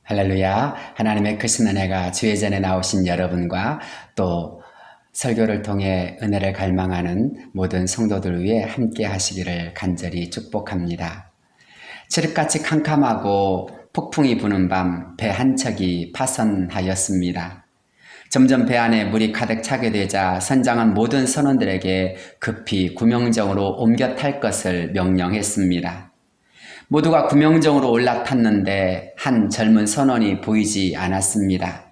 할렐루야. 하나님의 크신 은혜가 주의 전에 나오신 여러분과 또 설교를 통해 은혜를 갈망하는 모든 성도들 위해 함께 하시기를 간절히 축복합니다. 칠흑같이 캄캄하고 폭풍이 부는 밤 배 한 척이 파선하였습니다. 점점 배 안에 물이 가득 차게 되자 선장은 모든 선원들에게 급히 구명정으로 옮겨 탈 것을 명령했습니다. 모두가 구명정으로 올라탔는데 한 젊은 선원이 보이지 않았습니다.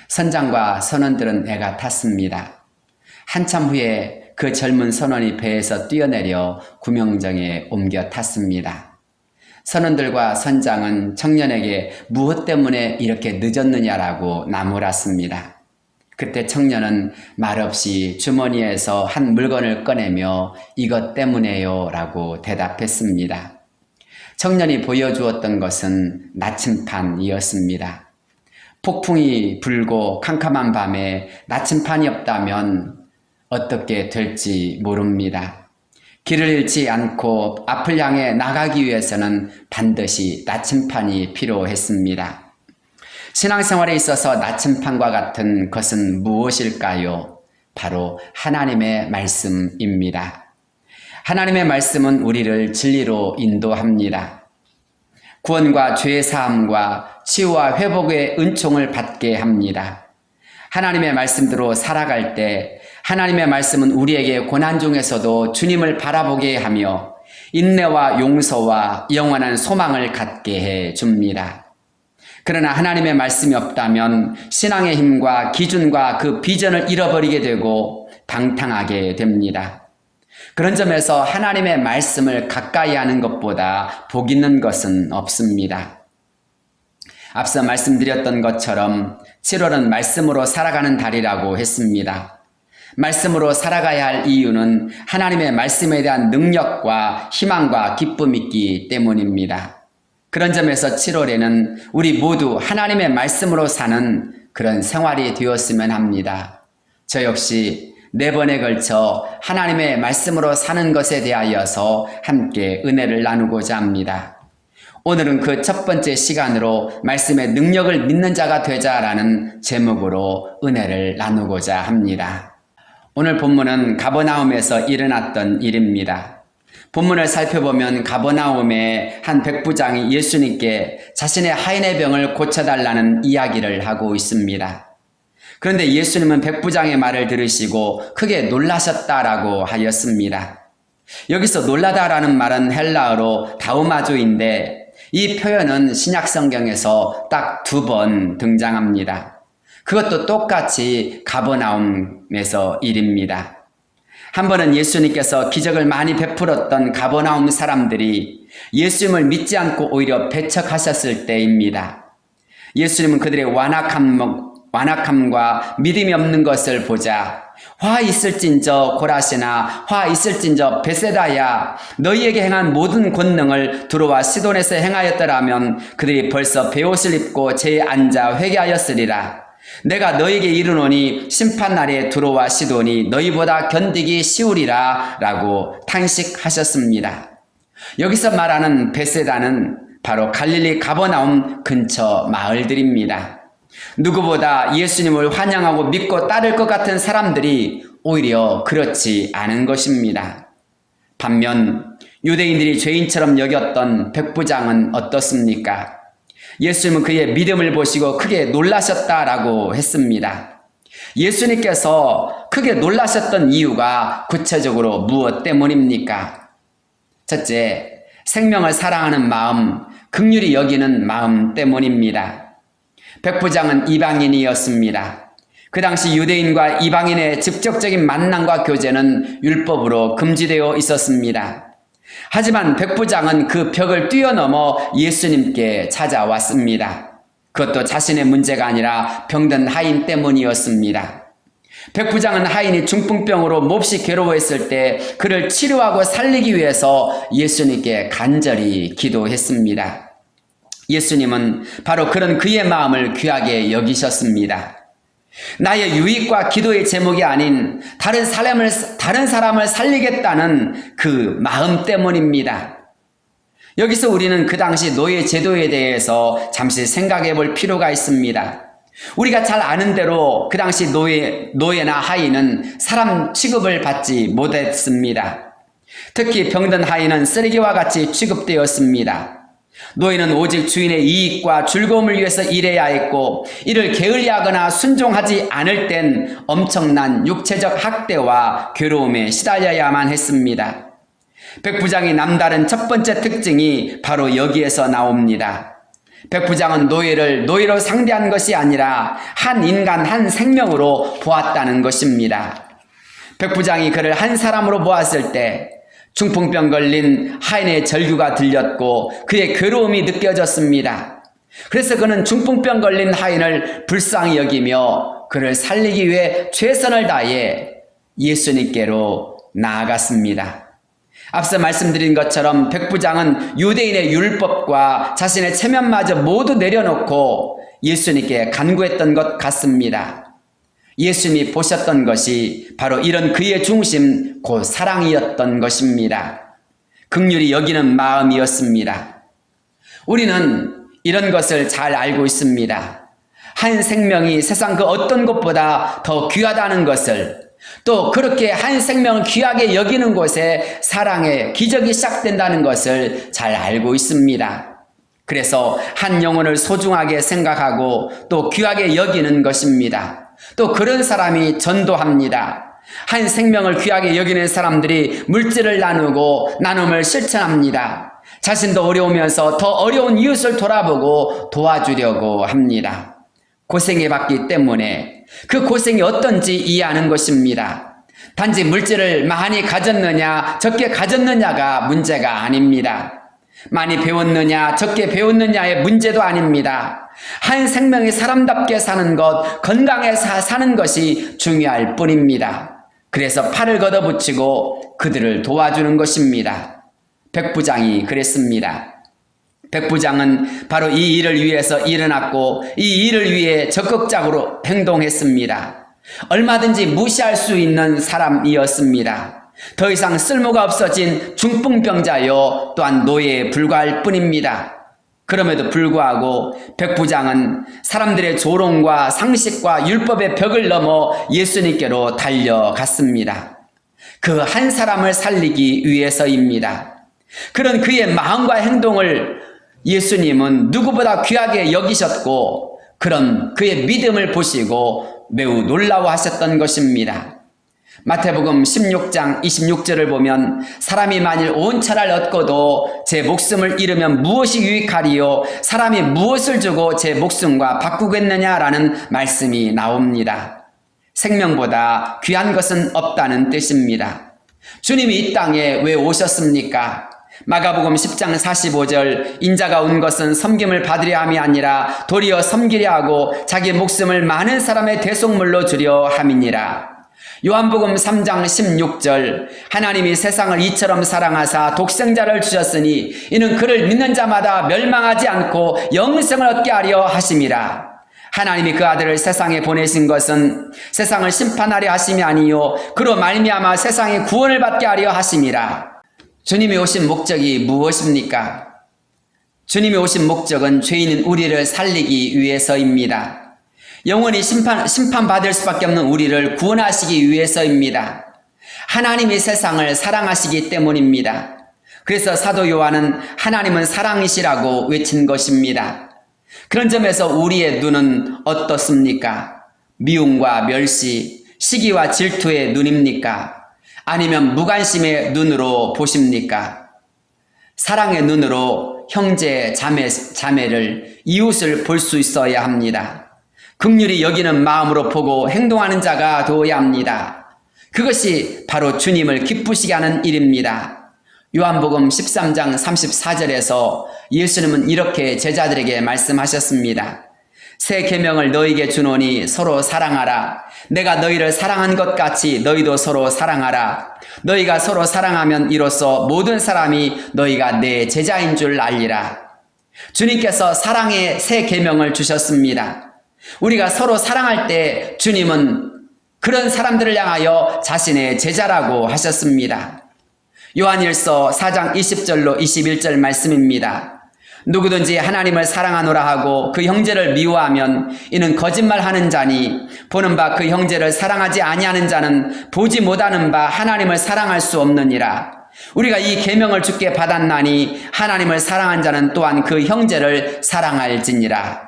선장과 선원들은 애가 탔습니다. 한참 후에 그 젊은 선원이 배에서 뛰어내려 구명정에 옮겨 탔습니다. 선원들과 선장은 청년에게 무엇 때문에 이렇게 늦었느냐라고 나무랐습니다. 그때 청년은 말없이 주머니에서 한 물건을 꺼내며 이것 때문에요 라고 대답했습니다. 청년이 보여주었던 것은 나침판이었습니다. 폭풍이 불고 캄캄한 밤에 나침판이 없다면 어떻게 될지 모릅니다. 길을 잃지 않고 앞을 향해 나가기 위해서는 반드시 나침판이 필요했습니다. 신앙생활에 있어서 나침판과 같은 것은 무엇일까요? 바로 하나님의 말씀입니다. 하나님의 말씀은 우리를 진리로 인도합니다. 구원과 죄사함과 치유와 회복의 은총을 받게 합니다. 하나님의 말씀대로 살아갈 때 하나님의 말씀은 우리에게 고난 중에서도 주님을 바라보게 하며 인내와 용서와 영원한 소망을 갖게 해 줍니다. 그러나 하나님의 말씀이 없다면 신앙의 힘과 기준과 그 비전을 잃어버리게 되고 방탕하게 됩니다. 그런 점에서 하나님의 말씀을 가까이 하는 것보다 복 있는 것은 없습니다. 앞서 말씀드렸던 것처럼 7월은 말씀으로 살아가는 달이라고 했습니다. 말씀으로 살아가야 할 이유는 하나님의 말씀에 대한 능력과 희망과 기쁨이 있기 때문입니다. 그런 점에서 7월에는 우리 모두 하나님의 말씀으로 사는 그런 생활이 되었으면 합니다. 저 역시 4번에 걸쳐 하나님의 말씀으로 사는 것에 대하여서 함께 은혜를 나누고자 합니다. 오늘은 그 첫 번째 시간으로 말씀의 능력을 믿는 자가 되자라는 제목으로 은혜를 나누고자 합니다. 오늘 본문은 가버나움에서 일어났던 일입니다. 본문을 살펴보면 가버나움의 한 백부장이 예수님께 자신의 하인의 병을 고쳐달라는 이야기를 하고 있습니다. 그런데 예수님은 백부장의 말을 들으시고 크게 놀라셨다라고 하였습니다. 여기서 놀라다라는 말은 헬라어로 다우마조인데 이 표현은 신약성경에서 딱 2번 등장합니다. 그것도 똑같이 가버나움에서 일입니다. 한 번은 예수님께서 기적을 많이 베풀었던 가버나움 사람들이 예수님을 믿지 않고 오히려 배척하셨을 때입니다. 예수님은 그들의 완악함과 믿음이 없는 것을 보자 화 있을진저 고라시나 화 있을진저 베세다야 너희에게 행한 모든 권능을 두로와 시돈에서 행하였더라면 그들이 벌써 베옷을 입고 제에 앉아 회개하였으리라. 내가 너희에게 이르노니 심판날에 두로와 시돈이 너희보다 견디기 쉬우리라 라고 탄식하셨습니다. 여기서 말하는 베세다는 바로 갈릴리 가버나움 근처 마을들입니다. 누구보다 예수님을 환영하고 믿고 따를 것 같은 사람들이 오히려 그렇지 않은 것입니다. 반면 유대인들이 죄인처럼 여겼던 백부장은 어떻습니까? 예수님은 그의 믿음을 보시고 크게 놀라셨다라고 했습니다. 예수님께서 크게 놀라셨던 이유가 구체적으로 무엇 때문입니까? 첫째, 생명을 사랑하는 마음, 긍휼히 여기는 마음 때문입니다. 백부장은 이방인이었습니다. 그 당시 유대인과 이방인의 직접적인 만남과 교제는 율법으로 금지되어 있었습니다. 하지만 백부장은 그 벽을 뛰어넘어 예수님께 찾아왔습니다. 그것도 자신의 문제가 아니라 병든 하인 때문이었습니다. 백부장은 하인이 중풍병으로 몹시 괴로워했을 때 그를 치료하고 살리기 위해서 예수님께 간절히 기도했습니다. 예수님은 바로 그런 그의 마음을 귀하게 여기셨습니다. 나의 유익과 기도의 제목이 아닌 다른 사람을 살리겠다는 그 마음 때문입니다. 여기서 우리는 그 당시 노예 제도에 대해서 잠시 생각해 볼 필요가 있습니다. 우리가 잘 아는 대로 그 당시 노예나 하인은 사람 취급을 받지 못했습니다. 특히 병든 하인은 쓰레기와 같이 취급되었습니다. 노예는 오직 주인의 이익과 즐거움을 위해서 일해야 했고, 이를 게을리하거나 순종하지 않을 땐 엄청난 육체적 학대와 괴로움에 시달려야만 했습니다. 백부장이 남다른 첫 번째 특징이 바로 여기에서 나옵니다. 백부장은 노예를 노예로 상대한 것이 아니라 한 인간 한 생명으로 보았다는 것입니다. 백부장이 그를 한 사람으로 보았을 때 중풍병 걸린 하인의 절규가 들렸고 그의 괴로움이 느껴졌습니다. 그래서 그는 중풍병 걸린 하인을 불쌍히 여기며 그를 살리기 위해 최선을 다해 예수님께로 나아갔습니다. 앞서 말씀드린 것처럼 백부장은 유대인의 율법과 자신의 체면마저 모두 내려놓고 예수님께 간구했던 것 같습니다. 예수님이 보셨던 것이 바로 이런 그의 중심, 곧 사랑이었던 것입니다. 긍휼히 여기는 마음이었습니다. 우리는 이런 것을 잘 알고 있습니다. 한 생명이 세상 그 어떤 것보다 더 귀하다는 것을, 또 그렇게 한 생명을 귀하게 여기는 곳에 사랑의 기적이 시작된다는 것을 잘 알고 있습니다. 그래서 한 영혼을 소중하게 생각하고 또 귀하게 여기는 것입니다. 또 그런 사람이 전도합니다. 한 생명을 귀하게 여기는 사람들이 물질을 나누고 나눔을 실천합니다. 자신도 어려우면서 더 어려운 이웃을 돌아보고 도와주려고 합니다. 고생해봤기 때문에 그 고생이 어떤지 이해하는 것입니다. 단지 물질을 많이 가졌느냐 적게 가졌느냐가 문제가 아닙니다. 많이 배웠느냐 적게 배웠느냐의 문제도 아닙니다. 한 생명이 사람답게 사는 것, 건강해 사는 것이 중요할 뿐입니다. 그래서 팔을 걷어붙이고 그들을 도와주는 것입니다. 백부장이 그랬습니다. 백부장은 바로 이 일을 위해서 일어났고 이 일을 위해 적극적으로 행동했습니다. 얼마든지 무시할 수 있는 사람이었습니다. 더 이상 쓸모가 없어진 중풍병자요 또한 노예에 불과할 뿐입니다. 그럼에도 불구하고 백부장은 사람들의 조롱과 상식과 율법의 벽을 넘어 예수님께로 달려갔습니다. 그 한 사람을 살리기 위해서입니다. 그런 그의 마음과 행동을 예수님은 누구보다 귀하게 여기셨고 그런 그의 믿음을 보시고 매우 놀라워하셨던 것입니다. 마태복음 16장 26절을 보면 사람이 만일 온 천하를 얻고도 제 목숨을 잃으면 무엇이 유익하리요? 사람이 무엇을 주고 제 목숨과 바꾸겠느냐라는 말씀이 나옵니다. 생명보다 귀한 것은 없다는 뜻입니다. 주님이 이 땅에 왜 오셨습니까? 마가복음 10장 45절 인자가 온 것은 섬김을 받으려 함이 아니라 도리어 섬기려 하고 자기 목숨을 많은 사람의 대속물로 주려 함이니라. 요한복음 3장 16절 하나님이 세상을 이처럼 사랑하사 독생자를 주셨으니 이는 그를 믿는 자마다 멸망하지 않고 영생을 얻게 하려 하심이라. 하나님이 그 아들을 세상에 보내신 것은 세상을 심판하려 하심이 아니요 그로 말미암아 세상의 구원을 받게 하려 하심이라. 주님이 오신 목적이 무엇입니까? 주님이 오신 목적은 죄인인 우리를 살리기 위해서입니다. 영원히 심판받을 수밖에 없는 우리를 구원하시기 위해서입니다. 하나님이 세상을 사랑하시기 때문입니다. 그래서 사도 요한은 하나님은 사랑이시라고 외친 것입니다. 그런 점에서 우리의 눈은 어떻습니까? 미움과 멸시, 시기와 질투의 눈입니까? 아니면 무관심의 눈으로 보십니까? 사랑의 눈으로 형제, 자매를, 이웃을 볼 수 있어야 합니다. 긍휼히 여기는 마음으로 보고 행동하는 자가 되어야 합니다. 그것이 바로 주님을 기쁘시게 하는 일입니다. 요한복음 13장 34절에서 예수님은 이렇게 제자들에게 말씀하셨습니다. 새 계명을 너희에게 주노니 서로 사랑하라. 내가 너희를 사랑한 것 같이 너희도 서로 사랑하라. 너희가 서로 사랑하면 이로써 모든 사람이 너희가 내 제자인 줄 알리라. 주님께서 사랑의 새 계명을 주셨습니다. 우리가 서로 사랑할 때 주님은 그런 사람들을 향하여 자신의 제자라고 하셨습니다. 요한일서 4장 20절로 21절 말씀입니다. 누구든지 하나님을 사랑하노라 하고 그 형제를 미워하면 이는 거짓말하는 자니 보는 바 그 형제를 사랑하지 아니하는 자는 보지 못하는 바 하나님을 사랑할 수 없느니라. 우리가 이 계명을 주께 받았나니 하나님을 사랑한 자는 또한 그 형제를 사랑할지니라.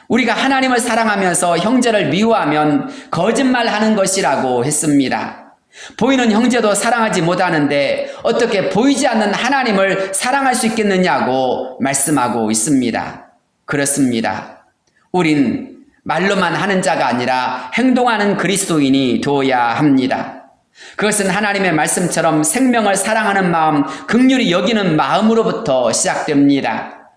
우리가 하나님을 사랑하면서 형제를 미워하면 거짓말하는 것이라고 했습니다. 보이는 형제도 사랑하지 못하는데 어떻게 보이지 않는 하나님을 사랑할 수 있겠느냐고 말씀하고 있습니다. 그렇습니다. 우린 말로만 하는 자가 아니라 행동하는 그리스도인이 되어야 합니다. 그것은 하나님의 말씀처럼 생명을 사랑하는 마음, 긍휼히 여기는 마음으로부터 시작됩니다.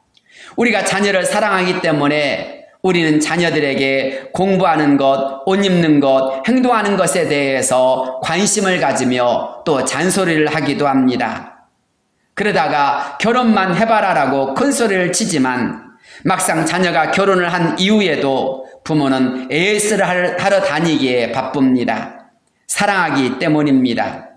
우리가 자녀를 사랑하기 때문에 우리는 자녀들에게 공부하는 것, 옷 입는 것, 행동하는 것에 대해서 관심을 가지며 또 잔소리를 하기도 합니다. 그러다가 결혼만 해봐라라고 큰 소리를 치지만 막상 자녀가 결혼을 한 이후에도 부모는 AS를 하러 다니기에 바쁩니다. 사랑하기 때문입니다.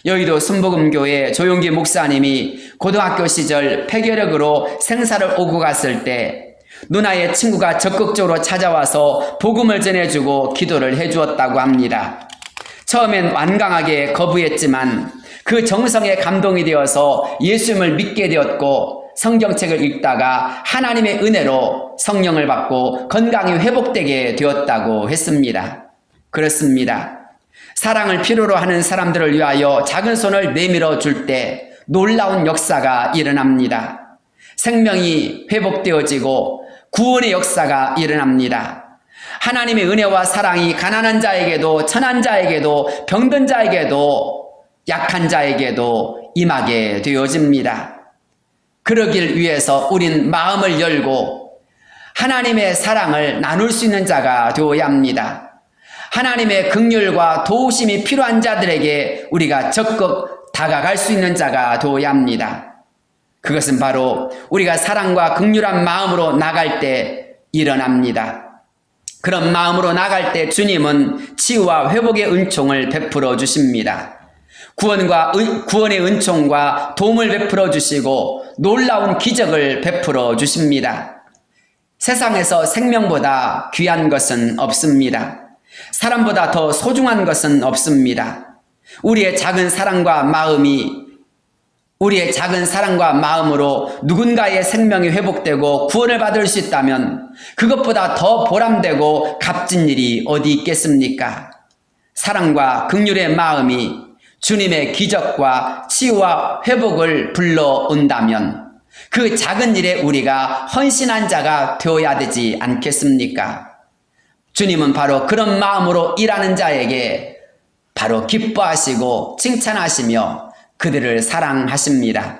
여의도 순복음교회 조용기 목사님이 고등학교 시절 폐결핵으로 생사를 오고 갔을 때 누나의 친구가 적극적으로 찾아와서 복음을 전해주고 기도를 해주었다고 합니다. 처음엔 완강하게 거부했지만 그 정성에 감동이 되어서 예수님을 믿게 되었고 성경책을 읽다가 하나님의 은혜로 성령을 받고 건강이 회복되게 되었다고 했습니다. 그렇습니다. 사랑을 필요로 하는 사람들을 위하여 작은 손을 내밀어 줄 때 놀라운 역사가 일어납니다. 생명이 회복되어지고 구원의 역사가 일어납니다. 하나님의 은혜와 사랑이 가난한 자에게도 천한 자에게도 병든 자에게도 약한 자에게도 임하게 되어집니다. 그러길 위해서 우린 마음을 열고 하나님의 사랑을 나눌 수 있는 자가 되어야 합니다. 하나님의 긍휼과 도우심이 필요한 자들에게 우리가 적극 다가갈 수 있는 자가 되어야 합니다. 그것은 바로 우리가 사랑과 긍휼한 마음으로 나갈 때 일어납니다. 그런 마음으로 나갈 때 주님은 치유와 회복의 은총을 베풀어 주십니다. 구원의 은총과 도움을 베풀어 주시고 놀라운 기적을 베풀어 주십니다. 세상에서 생명보다 귀한 것은 없습니다. 사람보다 더 소중한 것은 없습니다. 우리의 작은 사랑과 마음으로 누군가의 생명이 회복되고 구원을 받을 수 있다면 그것보다 더 보람되고 값진 일이 어디 있겠습니까? 사랑과 긍휼의 마음이 주님의 기적과 치유와 회복을 불러온다면 그 작은 일에 우리가 헌신한 자가 되어야 되지 않겠습니까? 주님은 바로 그런 마음으로 일하는 자에게 바로 기뻐하시고 칭찬하시며 그들을 사랑하십니다.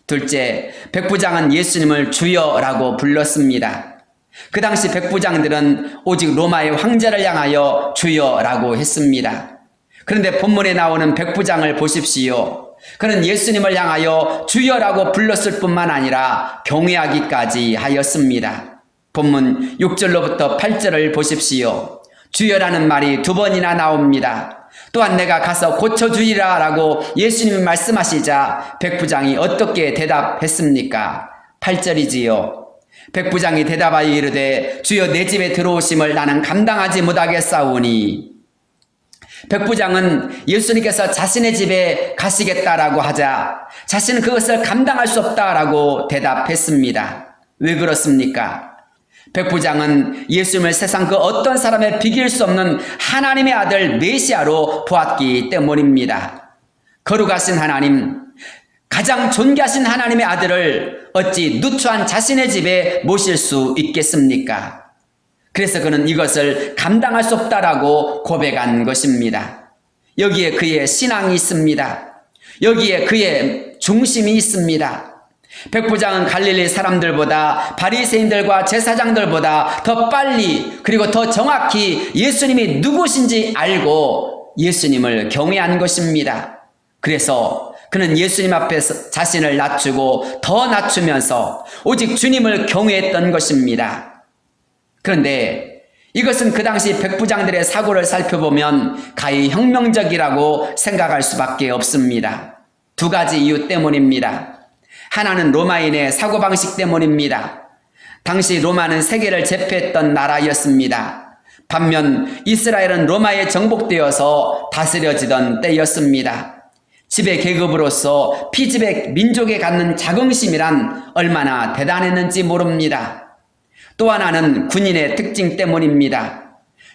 둘째, 백부장은 예수님을 주여라고 불렀습니다. 그 당시 백부장들은 오직 로마의 황제를 향하여 주여라고 했습니다. 그런데 본문에 나오는 백부장을 보십시오. 그는 예수님을 향하여 주여라고 불렀을 뿐만 아니라 경외하기까지 하였습니다. 본문 6절로부터 8절을 보십시오. 주여라는 말이 2번이나 나옵니다. 또한 내가 가서 고쳐주리라 라고 예수님이 말씀하시자 백부장이 어떻게 대답했습니까? 8절이지요. 백부장이 대답하여 이르되 주여 내 집에 들어오심을 나는 감당하지 못하겠사오니. 백부장은 예수님께서 자신의 집에 가시겠다라고 하자 자신은 그것을 감당할 수 없다라고 대답했습니다. 왜 그렇습니까? 백부장은 예수님을 세상 그 어떤 사람에 비길 수 없는 하나님의 아들 메시아로 보았기 때문입니다. 거룩하신 하나님, 가장 존귀하신 하나님의 아들을 어찌 누추한 자신의 집에 모실 수 있겠습니까? 그래서 그는 이것을 감당할 수 없다라고 고백한 것입니다. 여기에 그의 신앙이 있습니다. 여기에 그의 중심이 있습니다. 백부장은 갈릴리 사람들보다 바리새인들과 제사장들보다 더 빨리 그리고 더 정확히 예수님이 누구신지 알고 예수님을 경외한 것입니다. 그래서 그는 예수님 앞에서 자신을 낮추고 더 낮추면서 오직 주님을 경외했던 것입니다. 그런데 이것은 그 당시 백부장들의 사고를 살펴보면 가히 혁명적이라고 생각할 수밖에 없습니다. 두 가지 이유 때문입니다. 하나는 로마인의 사고방식 때문입니다. 당시 로마는 세계를 제패했던 나라였습니다. 반면 이스라엘은 로마에 정복되어서 다스려지던 때였습니다. 지배 계급으로서 피지배 민족에 갖는 자긍심이란 얼마나 대단했는지 모릅니다. 또 하나는 군인의 특징 때문입니다.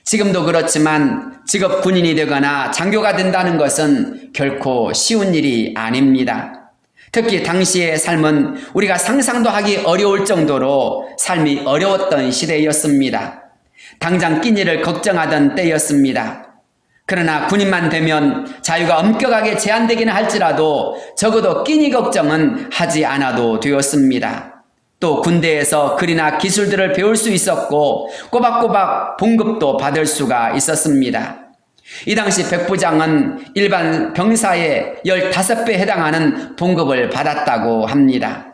지금도 그렇지만 직업 군인이 되거나 장교가 된다는 것은 결코 쉬운 일이 아닙니다. 특히 당시의 삶은 우리가 상상도 하기 어려울 정도로 삶이 어려웠던 시대였습니다. 당장 끼니를 걱정하던 때였습니다. 그러나 군인만 되면 자유가 엄격하게 제한되기는 할지라도 적어도 끼니 걱정은 하지 않아도 되었습니다. 또 군대에서 글이나 기술들을 배울 수 있었고 꼬박꼬박 봉급도 받을 수가 있었습니다. 이 당시 백부장은 일반 병사의 15배 해당하는 봉급을 받았다고 합니다.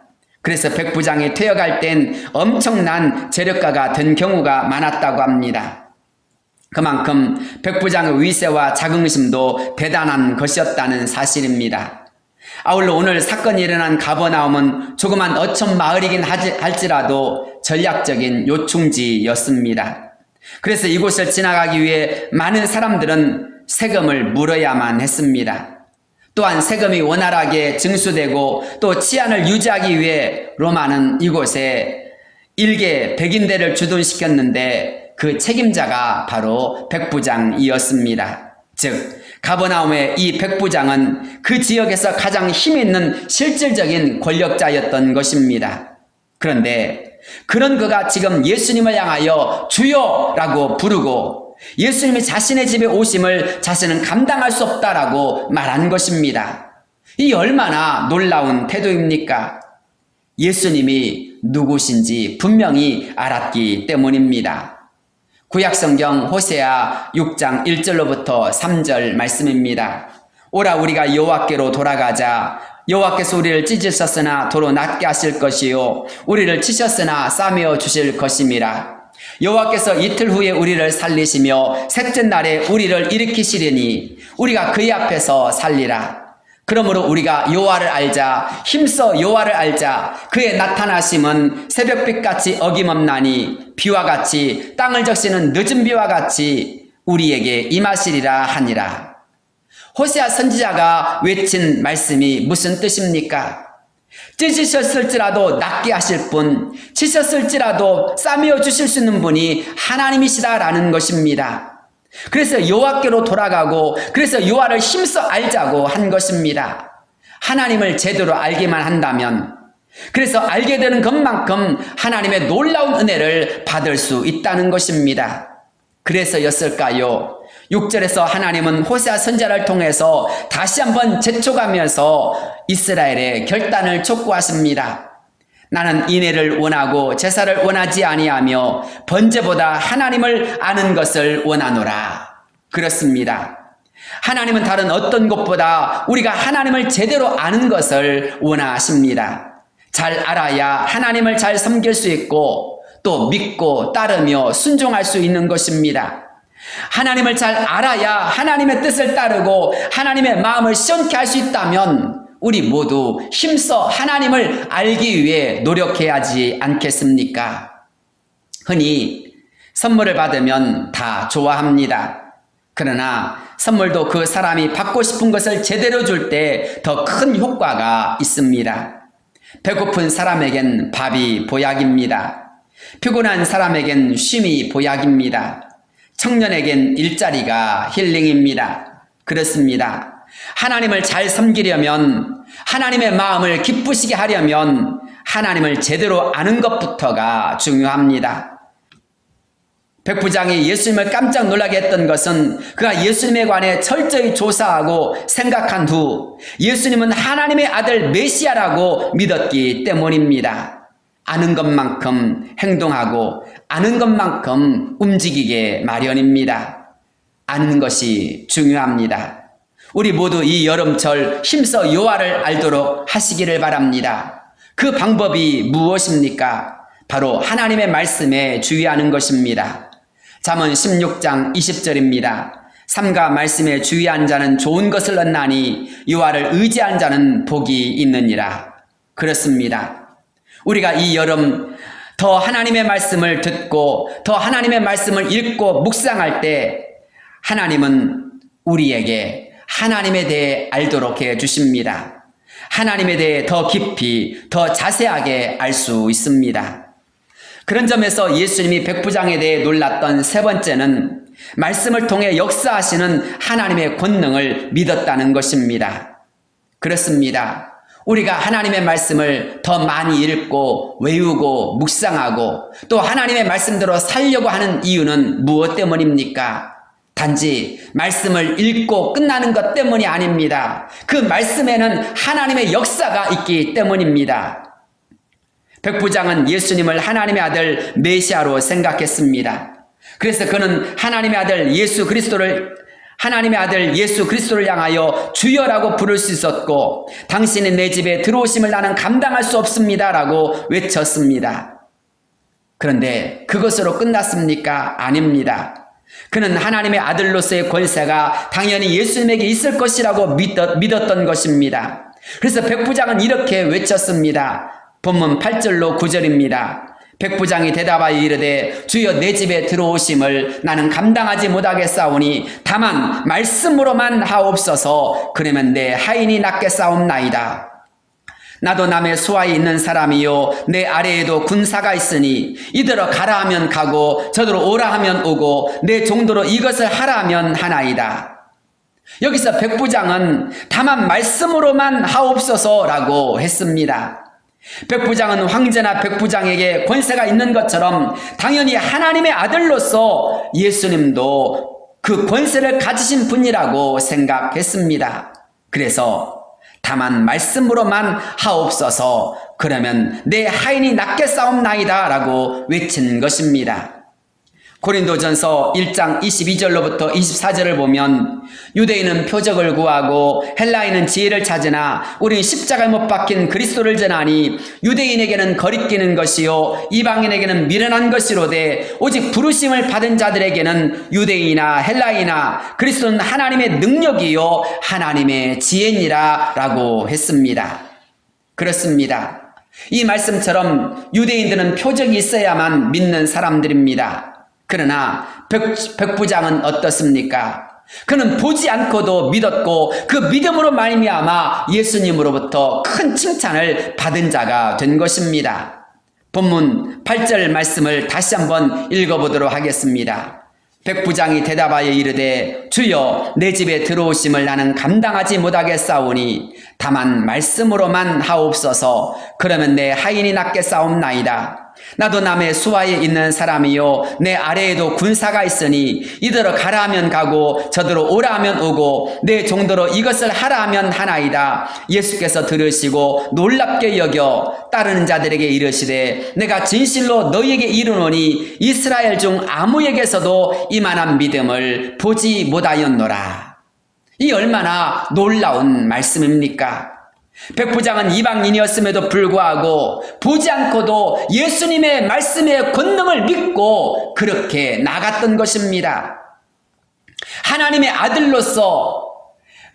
그래서 백부장이 퇴역할 땐 엄청난 재력가가 된 경우가 많았다고 합니다. 그만큼 백부장의 위세와 자긍심도 대단한 것이었다는 사실입니다. 아울러 오늘 사건이 일어난 가버나움은 조그만 어촌 마을이긴 할지라도 전략적인 요충지였습니다. 그래서 이곳을 지나가기 위해 많은 사람들은 세금을 물어야만 했습니다. 또한 세금이 원활하게 증수되고 또 치안을 유지하기 위해 로마는 이곳에 일개 백인대를 주둔시켰는데 그 책임자가 바로 백부장이었습니다. 즉 가버나움의 이 백부장은 그 지역에서 가장 힘있는 실질적인 권력자였던 것입니다. 그런데 그런 그가 지금 예수님을 향하여 주여라고 부르고 예수님이 자신의 집에 오심을 자신은 감당할 수 없다라고 말한 것입니다. 이 얼마나 놀라운 태도입니까? 예수님이 누구신지 분명히 알았기 때문입니다. 구약성경 호세아 6장 1절로부터 3절 말씀입니다. 오라 우리가 여호와께로 돌아가자. 여호와께서 우리를 찢으셨으나 도로 낫게 하실 것이요 우리를 치셨으나 싸매어 주실 것임이라. 여호와께서 이틀 후에 우리를 살리시며 셋째 날에 우리를 일으키시리니 우리가 그의 앞에서 살리라. 그러므로 우리가 여호와를 알자. 힘써 여호와를 알자. 그의 나타나심은 새벽빛같이 어김없나니 비와 같이 땅을 적시는 늦은 비와 같이 우리에게 임하시리라 하니라. 호세아 선지자가 외친 말씀이 무슨 뜻입니까? 찢으셨을지라도 낫게 하실 분, 치셨을지라도 싸매어 주실 수 있는 분이 하나님이시다라는 것입니다. 그래서 여호와께로 돌아가고 그래서 여호와를 힘써 알자고 한 것입니다. 하나님을 제대로 알기만 한다면 그래서 알게 되는 것만큼 하나님의 놀라운 은혜를 받을 수 있다는 것입니다. 그래서였을까요? 6절에서 하나님은 호세아 선지자를 통해서 다시 한번 재촉하면서 이스라엘의 결단을 촉구하십니다. 나는 인애를 원하고 제사를 원하지 아니하며 번제보다 하나님을 아는 것을 원하노라. 그렇습니다. 하나님은 다른 어떤 것보다 우리가 하나님을 제대로 아는 것을 원하십니다. 잘 알아야 하나님을 잘 섬길 수 있고 또 믿고 따르며 순종할 수 있는 것입니다. 하나님을 잘 알아야 하나님의 뜻을 따르고 하나님의 마음을 시원케 할 수 있다면 우리 모두 힘써 하나님을 알기 위해 노력해야 하지 않겠습니까? 흔히 선물을 받으면 다 좋아합니다. 그러나 선물도 그 사람이 받고 싶은 것을 제대로 줄 때 더 큰 효과가 있습니다. 배고픈 사람에겐 밥이 보약입니다. 피곤한 사람에겐 쉼이 보약입니다. 청년에겐 일자리가 힐링입니다. 그렇습니다. 하나님을 잘 섬기려면 하나님의 마음을 기쁘시게 하려면 하나님을 제대로 아는 것부터가 중요합니다. 백부장이 예수님을 깜짝 놀라게 했던 것은 그가 예수님에 관해 철저히 조사하고 생각한 후 예수님은 하나님의 아들 메시아라고 믿었기 때문입니다. 아는 것만큼 행동하고 아는 것만큼 움직이게 마련입니다. 아는 것이 중요합니다. 우리 모두 이 여름철 힘써 여호와를 알도록 하시기를 바랍니다. 그 방법이 무엇입니까? 바로 하나님의 말씀에 주의하는 것입니다. 잠언 16장 20절입니다. 삼가 말씀에 주의한 자는 좋은 것을 얻나니 여호와를 의지한 자는 복이 있느니라. 그렇습니다. 우리가 이 여름 더 하나님의 말씀을 듣고 더 하나님의 말씀을 읽고 묵상할 때 하나님은 우리에게 하나님에 대해 알도록 해 주십니다. 하나님에 대해 더 깊이 더 자세하게 알 수 있습니다. 그런 점에서 예수님이 백부장에 대해 놀랐던 세 번째는 말씀을 통해 역사하시는 하나님의 권능을 믿었다는 것입니다. 그렇습니다. 우리가 하나님의 말씀을 더 많이 읽고 외우고 묵상하고 또 하나님의 말씀대로 살려고 하는 이유는 무엇 때문입니까? 단지 말씀을 읽고 끝나는 것 때문이 아닙니다. 그 말씀에는 하나님의 역사가 있기 때문입니다. 백부장은 예수님을 하나님의 아들 메시아로 생각했습니다. 그래서 그는 하나님의 아들 예수 그리스도를 향하여 주여라고 부를 수 있었고, 당신이 내 집에 들어오심을 나는 감당할 수 없습니다 라고 외쳤습니다. 그런데 그것으로 끝났습니까? 아닙니다. 그는 하나님의 아들로서의 권세가 당연히 예수님에게 있을 것이라고 믿었던 것입니다. 그래서 백부장은 이렇게 외쳤습니다. 본문 8절로 9절입니다. 백부장이 대답하여 이르되 주여 내 집에 들어오심을 나는 감당하지 못하겠사오니 다만 말씀으로만 하옵소서. 그러면 내 하인이 낫겠사옵나이다. 나도 남의 수하에 있는 사람이요 내 아래에도 군사가 있으니 이대로 가라 하면 가고 저대로 오라 하면 오고 내 정도로 이것을 하라 하면 하나이다. 여기서 백부장은 다만 말씀으로만 하옵소서라고 했습니다. 백부장은 황제나 백부장에게 권세가 있는 것처럼 당연히 하나님의 아들로서 예수님도 그 권세를 가지신 분이라고 생각했습니다. 그래서 다만 말씀으로만 하옵소서. 그러면 내 하인이 낫겠사옵나이다 라고 외친 것입니다. 고린도전서 1장 22절로부터 24절을 보면 유대인은 표적을 구하고 헬라인은 지혜를 찾으나 우리는 십자가에 못 박힌 그리스도를 전하니 유대인에게는 거리끼는 것이요 이방인에게는 미련한 것이로되 오직 부르심을 받은 자들에게는 유대인이나 헬라이나 그리스도는 하나님의 능력이요 하나님의 지혜니라 라고 했습니다. 그렇습니다. 이 말씀처럼 유대인들은 표적이 있어야만 믿는 사람들입니다. 그러나 백부장은 어떻습니까? 그는 보지 않고도 믿었고 그 믿음으로 말미암아 예수님으로부터 큰 칭찬을 받은 자가 된 것입니다. 본문 8절 말씀을 다시 한번 읽어보도록 하겠습니다. 백부장이 대답하여 이르되 주여 내 집에 들어오심을 나는 감당하지 못하겠사오니 다만 말씀으로만 하옵소서. 그러면 내 하인이 낫겠사옵나이다. 나도 남의 수하에 있는 사람이요 내 아래에도 군사가 있으니 이대로 가라 하면 가고 저대로 오라 하면 오고 내 정도로 이것을 하라 하면 하나이다. 예수께서 들으시고 놀랍게 여겨 따르는 자들에게 이르시되 내가 진실로 너희에게 이르노니 이스라엘 중 아무에게서도 이만한 믿음을 보지 못하였노라. 이 얼마나 놀라운 말씀입니까? 백부장은 이방인이었음에도 불구하고 보지 않고도 예수님의 말씀의 권능을 믿고 그렇게 나갔던 것입니다. 하나님의 아들로서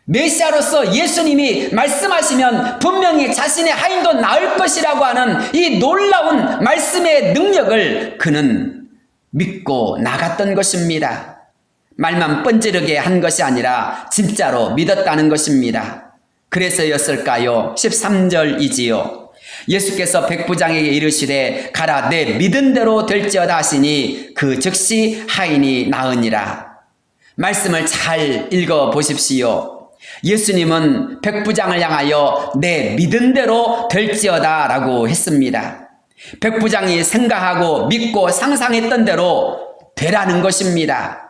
메시아로서 예수님이 말씀하시면 분명히 자신의 하인도 나을 것이라고 하는 이 놀라운 말씀의 능력을 그는 믿고 나갔던 것입니다. 말만 뻔지르게 한 것이 아니라 진짜로 믿었다는 것입니다. 그래서였을까요? 13절이지요. 예수께서 백부장에게 이르시되 가라 내 믿은 대로 될지어다 하시니 그 즉시 하인이 나으니라. 말씀을 잘 읽어보십시오. 예수님은 백부장을 향하여 내 믿은 대로 될지어다 라고 했습니다. 백부장이 생각하고 믿고 상상했던 대로 되라는 것입니다.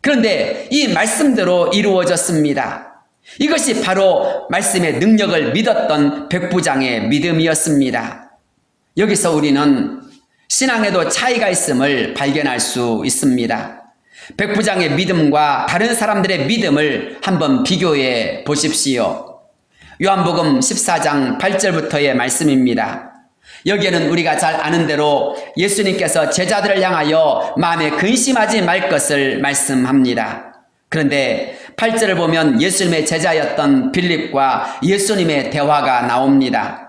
그런데 이 말씀대로 이루어졌습니다. 이것이 바로 말씀의 능력을 믿었던 백부장의 믿음이었습니다. 여기서 우리는 신앙에도 차이가 있음을 발견할 수 있습니다. 백부장의 믿음과 다른 사람들의 믿음을 한번 비교해 보십시오. 요한복음 14장 8절부터의 말씀입니다. 여기에는 우리가 잘 아는 대로 예수님께서 제자들을 향하여 마음에 근심하지 말 것을 말씀합니다. 그런데 8절을 보면 예수님의 제자였던 빌립과 예수님의 대화가 나옵니다.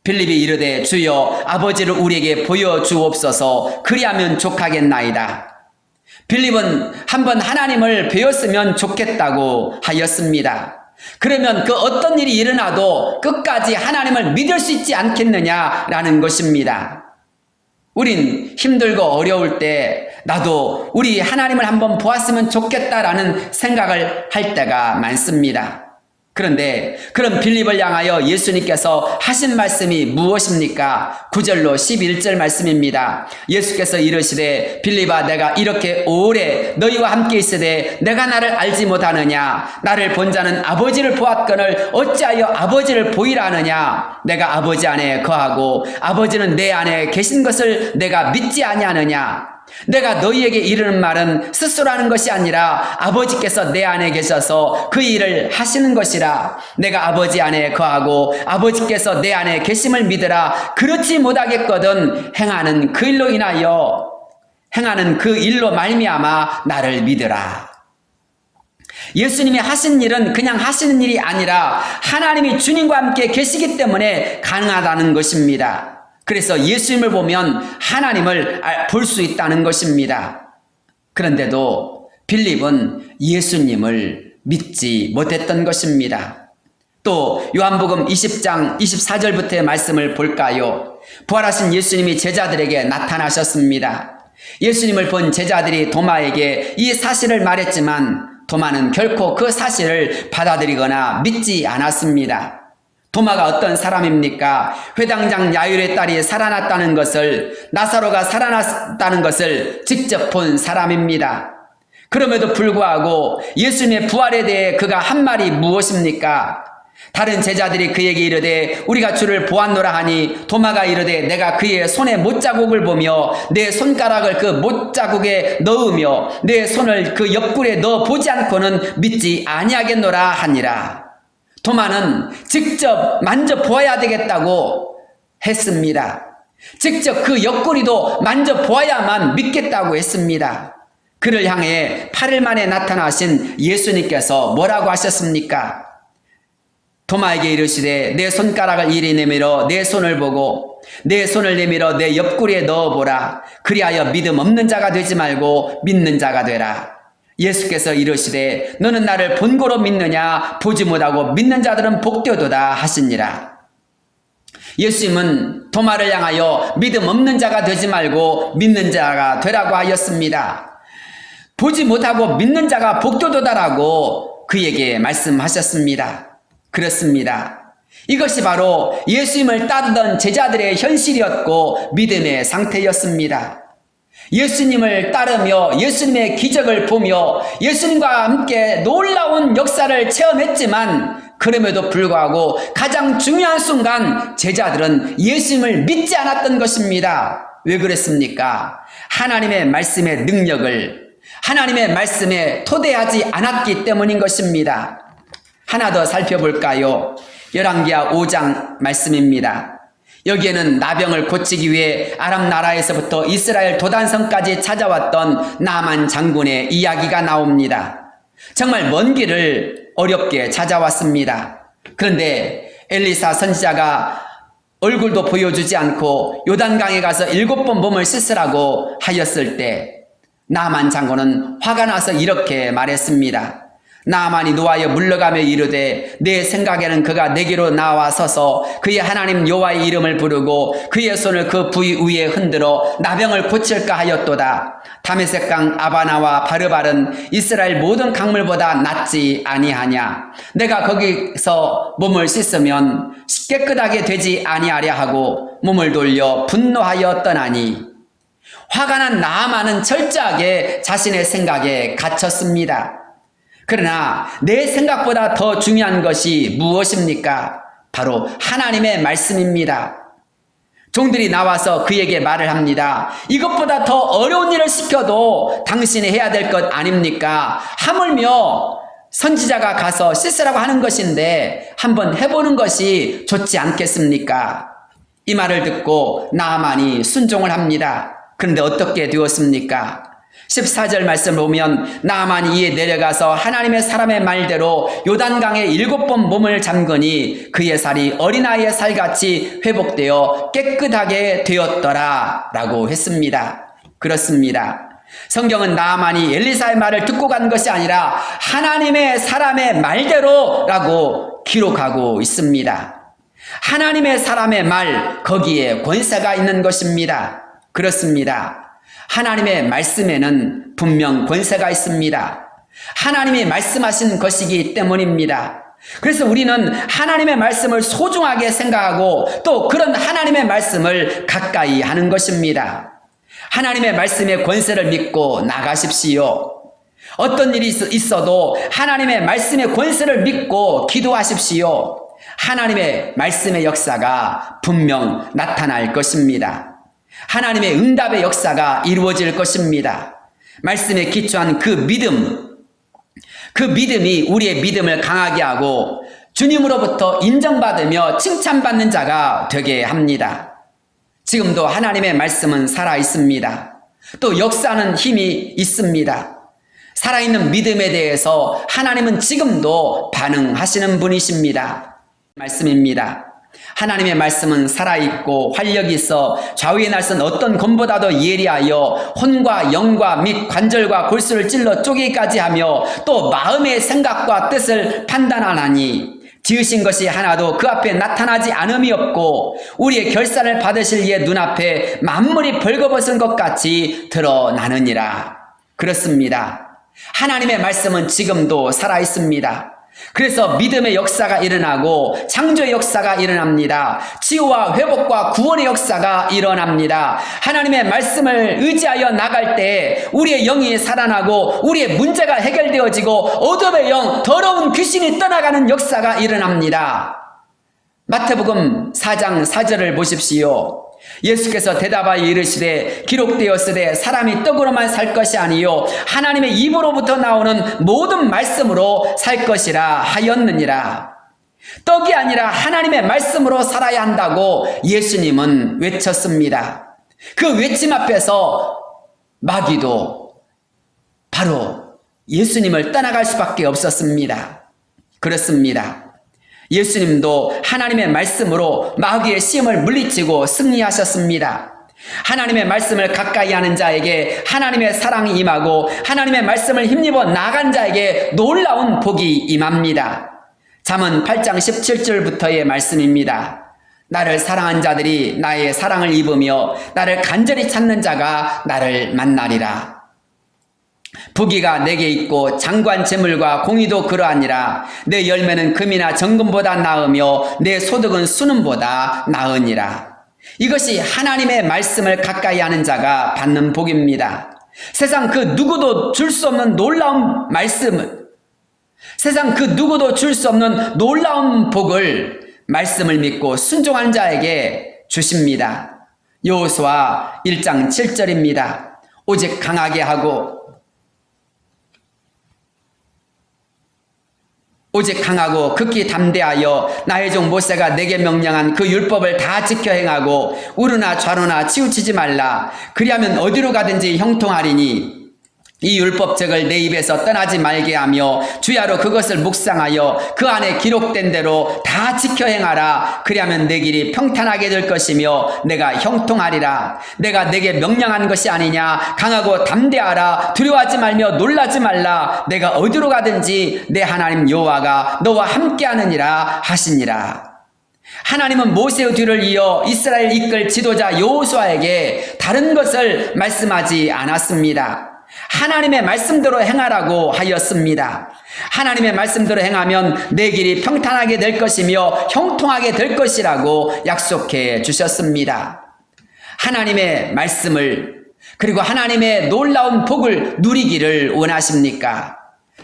빌립이 이르되 주여 아버지를 우리에게 보여주옵소서 그리하면 족하겠나이다. 빌립은 한번 하나님을 배웠으면 좋겠다고 하였습니다. 그러면 그 어떤 일이 일어나도 끝까지 하나님을 믿을 수 있지 않겠느냐라는 것입니다. 우린 힘들고 어려울 때 나도 우리 하나님을 한번 보았으면 좋겠다라는 생각을 할 때가 많습니다. 그런데 그런 빌립을 향하여 예수님께서 하신 말씀이 무엇입니까? 9절로 11절 말씀입니다. 예수께서 이르시되 빌립아 내가 이렇게 오래 너희와 함께 있으되 내가 나를 알지 못하느냐? 나를 본 자는 아버지를 보았거늘 어찌하여 아버지를 보이라 하느냐? 내가 아버지 안에 거하고 아버지는 내 안에 계신 것을 내가 믿지 아니하느냐? 내가 너희에게 이르는 말은 스스로 하는 것이 아니라 아버지께서 내 안에 계셔서 그 일을 하시는 것이라. 내가 아버지 안에 거하고 아버지께서 내 안에 계심을 믿으라. 그렇지 못하겠거든 행하는 그 일로 인하여 행하는 그 일로 말미암아 나를 믿으라. 예수님이 하신 일은 그냥 하시는 일이 아니라 하나님이 주님과 함께 계시기 때문에 가능하다는 것입니다. 그래서 예수님을 보면 하나님을 볼 수 있다는 것입니다. 그런데도 빌립은 예수님을 믿지 못했던 것입니다. 또 요한복음 20장 24절부터의 말씀을 볼까요? 부활하신 예수님이 제자들에게 나타나셨습니다. 예수님을 본 제자들이 도마에게 이 사실을 말했지만 도마는 결코 그 사실을 받아들이거나 믿지 않았습니다. 도마가 어떤 사람입니까? 회당장 야율의 딸이 살아났다는 것을, 나사로가 살아났다는 것을 직접 본 사람입니다. 그럼에도 불구하고 예수님의 부활에 대해 그가 한 말이 무엇입니까? 다른 제자들이 그에게 이르되 우리가 주를 보았노라 하니 도마가 이르되 내가 그의 손에 못자국을 보며 내 손가락을 그 못자국에 넣으며 내 손을 그 옆구리에 넣어 보지 않고는 믿지 아니하겠노라 하니라. 도마는 직접 만져보아야 되겠다고 했습니다. 직접 그 옆구리도 만져보아야만 믿겠다고 했습니다. 그를 향해 8일 만에 나타나신 예수님께서 뭐라고 하셨습니까? 도마에게 이르시되 내 손가락을 이리 내밀어 내 손을 보고 내 손을 내밀어 내 옆구리에 넣어보라. 그리하여 믿음 없는 자가 되지 말고 믿는 자가 되라. 예수께서 이르시되 너는 나를 본고로 믿느냐? 보지 못하고 믿는 자들은 복되도다 하시니라. 예수님은 도마를 향하여 믿음 없는 자가 되지 말고 믿는 자가 되라고 하였습니다. 보지 못하고 믿는 자가 복되도다라고 그에게 말씀하셨습니다. 그렇습니다. 이것이 바로 예수님을 따르던 제자들의 현실이었고 믿음의 상태였습니다. 예수님을 따르며 예수님의 기적을 보며 예수님과 함께 놀라운 역사를 체험했지만 그럼에도 불구하고 가장 중요한 순간 제자들은 예수님을 믿지 않았던 것입니다. 왜 그랬습니까? 하나님의 말씀의 능력을 하나님의 말씀에 토대하지 않았기 때문인 것입니다. 하나 더 살펴볼까요? 열왕기하 5장 말씀입니다. 여기에는 나병을 고치기 위해 아람 나라에서부터 이스라엘 도단성까지 찾아왔던 나만 장군의 이야기가 나옵니다. 정말 먼 길을 어렵게 찾아왔습니다. 그런데 엘리사 선지자가 얼굴도 보여주지 않고 요단강에 가서 7번 몸을 씻으라고 하였을 때 나만 장군은 화가 나서 이렇게 말했습니다. 나만이 노하여 물러가며 이르되 내 생각에는 그가 내게로 나와서서 그의 하나님 여호와의 이름을 부르고 그의 손을 그 부위 위에 흔들어 나병을 고칠까 하였도다. 다메섹강 아바나와 바르발은 이스라엘 모든 강물보다 낫지 아니하냐. 내가 거기서 몸을 씻으면 깨끗하게 되지 아니하랴 하고 몸을 돌려 분노하여 떠나니 화가 난 나아만은 철저하게 자신의 생각에 갇혔습니다. 그러나 내 생각보다 더 중요한 것이 무엇입니까? 바로 하나님의 말씀입니다. 종들이 나와서 그에게 말을 합니다. 이것보다 더 어려운 일을 시켜도 당신이 해야 될 것 아닙니까? 하물며 선지자가 가서 씻으라고 하는 것인데 한번 해보는 것이 좋지 않겠습니까? 이 말을 듣고 나아만이 순종을 합니다. 그런데 어떻게 되었습니까? 14절 말씀을 보면 나아만이 이에 내려가서 하나님의 사람의 말대로 요단강에 7번 몸을 잠그니 그의 살이 어린아이의 살같이 회복되어 깨끗하게 되었더라 라고 했습니다. 그렇습니다. 성경은 나아만이 엘리사의 말을 듣고 간 것이 아니라 하나님의 사람의 말대로 라고 기록하고 있습니다. 하나님의 사람의 말, 거기에 권세가 있는 것입니다. 그렇습니다. 하나님의 말씀에는 분명 권세가 있습니다. 하나님이 말씀하신 것이기 때문입니다. 그래서 우리는 하나님의 말씀을 소중하게 생각하고 또 그런 하나님의 말씀을 가까이 하는 것입니다. 하나님의 말씀의 권세를 믿고 나가십시오. 어떤 일이 있어도 하나님의 말씀의 권세를 믿고 기도하십시오. 하나님의 말씀의 역사가 분명 나타날 것입니다. 하나님의 응답의 역사가 이루어질 것입니다. 말씀에 기초한 그 믿음이 우리의 믿음을 강하게 하고 주님으로부터 인정받으며 칭찬받는 자가 되게 합니다. 지금도 하나님의 말씀은 살아 있습니다. 또 역사하는 힘이 있습니다. 살아있는 믿음에 대해서 하나님은 지금도 반응하시는 분이십니다. 말씀입니다. 하나님의 말씀은 살아있고 활력이 있어 좌우의 날선 어떤 검보다도 예리하여 혼과 영과 및 관절과 골수를 찔러 쪼개기까지 하며 또 마음의 생각과 뜻을 판단하나니 지으신 것이 하나도 그 앞에 나타나지 않음이 없고 우리의 결산을 받으실 이의 눈앞에 만물이 벌거벗은 것 같이 드러나느니라. 그렇습니다. 하나님의 말씀은 지금도 살아있습니다. 그래서 믿음의 역사가 일어나고 창조의 역사가 일어납니다. 치유와 회복과 구원의 역사가 일어납니다. 하나님의 말씀을 의지하여 나갈 때 우리의 영이 살아나고 우리의 문제가 해결되어지고 어둠의 영, 더러운 귀신이 떠나가는 역사가 일어납니다. 마태복음 4장 4절을 보십시오. 예수께서 대답하여 이르시되 기록되었으되 사람이 떡으로만 살 것이 아니요 하나님의 입으로부터 나오는 모든 말씀으로 살 것이라 하였느니라. 떡이 아니라 하나님의 말씀으로 살아야 한다고 예수님은 외쳤습니다. 그 외침 앞에서 마귀도 바로 예수님을 떠나갈 수밖에 없었습니다. 그렇습니다. 예수님도 하나님의 말씀으로 마귀의 시험을 물리치고 승리하셨습니다. 하나님의 말씀을 가까이 하는 자에게 하나님의 사랑이 임하고 하나님의 말씀을 힘입어 나간 자에게 놀라운 복이 임합니다. 잠언 8장 17절부터의 말씀입니다. 나를 사랑한 자들이 나의 사랑을 입으며 나를 간절히 찾는 자가 나를 만나리라. 부귀가 내게 있고 장관 재물과 공의도 그러하니라. 내 열매는 금이나 정금보다 나으며 내 소득은 수는보다 나으니라. 이것이 하나님의 말씀을 가까이 하는 자가 받는 복입니다. 세상 그 누구도 줄 수 없는 놀라운 말씀을, 세상 그 누구도 줄 수 없는 놀라운 복을 말씀을 믿고 순종한 자에게 주십니다. 여호수아 1장 7절입니다. 오직 강하게 하고 극히 담대하여 나의 종 모세가 내게 명령한 그 율법을 다 지켜 행하고 우르나 좌로나 치우치지 말라. 그리하면 어디로 가든지 형통하리니 이 율법책을 내 입에서 떠나지 말게 하며 주야로 그것을 묵상하여 그 안에 기록된 대로 다 지켜 행하라. 그리하면 내 길이 평탄하게 될 것이며 내가 형통하리라. 내가 내게 명령한 것이 아니냐. 강하고 담대하라. 두려워하지 말며 놀라지 말라. 내가 어디로 가든지 내 하나님 여호와가 너와 함께하느니라 하시니라. 하나님은 모세의 뒤를 이어 이스라엘 이끌 지도자 여호수아에게 다른 것을 말씀하지 않았습니다. 하나님의 말씀대로 행하라고 하였습니다. 하나님의 말씀대로 행하면 내 길이 평탄하게 될 것이며 형통하게 될 것이라고 약속해 주셨습니다. 하나님의 말씀을 그리고 하나님의 놀라운 복을 누리기를 원하십니까?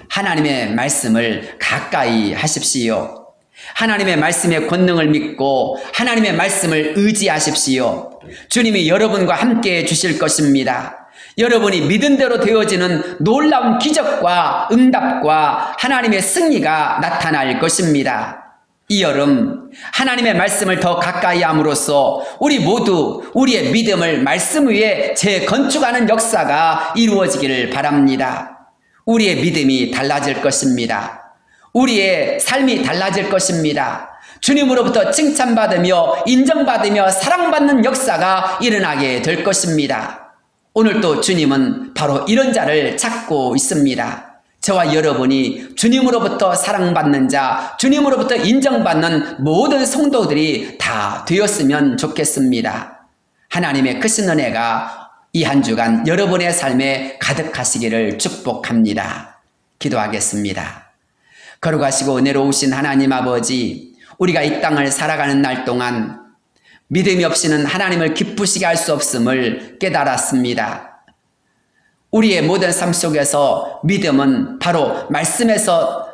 하나님의 말씀을 가까이 하십시오. 하나님의 말씀의 권능을 믿고 하나님의 말씀을 의지하십시오. 주님이 여러분과 함께 해 주실 것입니다. 여러분이 믿은 대로 되어지는 놀라운 기적과 응답과 하나님의 승리가 나타날 것입니다. 이 여름 하나님의 말씀을 더 가까이 함으로써 우리 모두 우리의 믿음을 말씀 위에 재건축하는 역사가 이루어지기를 바랍니다. 우리의 믿음이 달라질 것입니다. 우리의 삶이 달라질 것입니다. 주님으로부터 칭찬받으며 인정받으며 사랑받는 역사가 일어나게 될 것입니다. 오늘 또 주님은 바로 이런 자를 찾고 있습니다. 저와 여러분이 주님으로부터 사랑받는 자, 주님으로부터 인정받는 모든 성도들이 다 되었으면 좋겠습니다. 하나님의 크신 은혜가 이 한 주간 여러분의 삶에 가득하시기를 축복합니다. 기도하겠습니다. 거룩하시고 은혜로우신 하나님 아버지, 우리가 이 땅을 살아가는 날 동안 믿음이 없이는 하나님을 기쁘시게 할 수 없음을 깨달았습니다. 우리의 모든 삶 속에서 믿음은 바로 말씀에서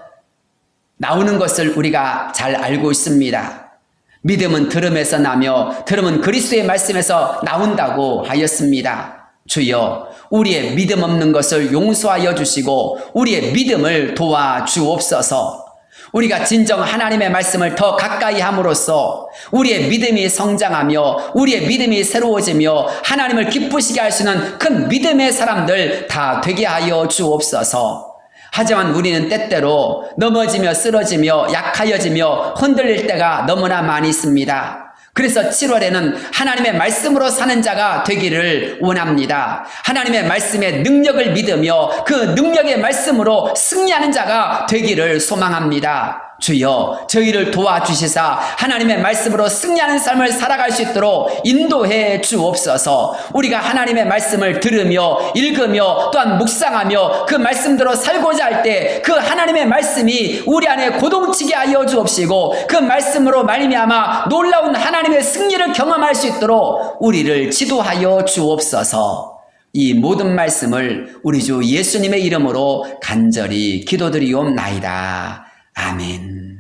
나오는 것을 우리가 잘 알고 있습니다. 믿음은 들음에서 나며 들음은 그리스도의 말씀에서 나온다고 하였습니다. 주여, 우리의 믿음 없는 것을 용서하여 주시고 우리의 믿음을 도와주옵소서. 우리가 진정 하나님의 말씀을 더 가까이 함으로써 우리의 믿음이 성장하며 우리의 믿음이 새로워지며 하나님을 기쁘시게 할 수 있는 큰 믿음의 사람들 다 되게 하여 주옵소서. 하지만 우리는 때때로 넘어지며 쓰러지며 약하여지며 흔들릴 때가 너무나 많이 있습니다. 그래서 7월에는 하나님의 말씀으로 사는 자가 되기를 원합니다. 하나님의 말씀의 능력을 믿으며 그 능력의 말씀으로 승리하는 자가 되기를 소망합니다. 주여, 저희를 도와주시사 하나님의 말씀으로 승리하는 삶을 살아갈 수 있도록 인도해 주옵소서. 우리가 하나님의 말씀을 들으며 읽으며 또한 묵상하며 그 말씀대로 살고자 할 때 그 하나님의 말씀이 우리 안에 고동치게 하여 주옵시고 그 말씀으로 말미암아 놀라운 하나님의 승리를 경험할 수 있도록 우리를 지도하여 주옵소서. 이 모든 말씀을 우리 주 예수님의 이름으로 간절히 기도드리옵나이다. 아멘.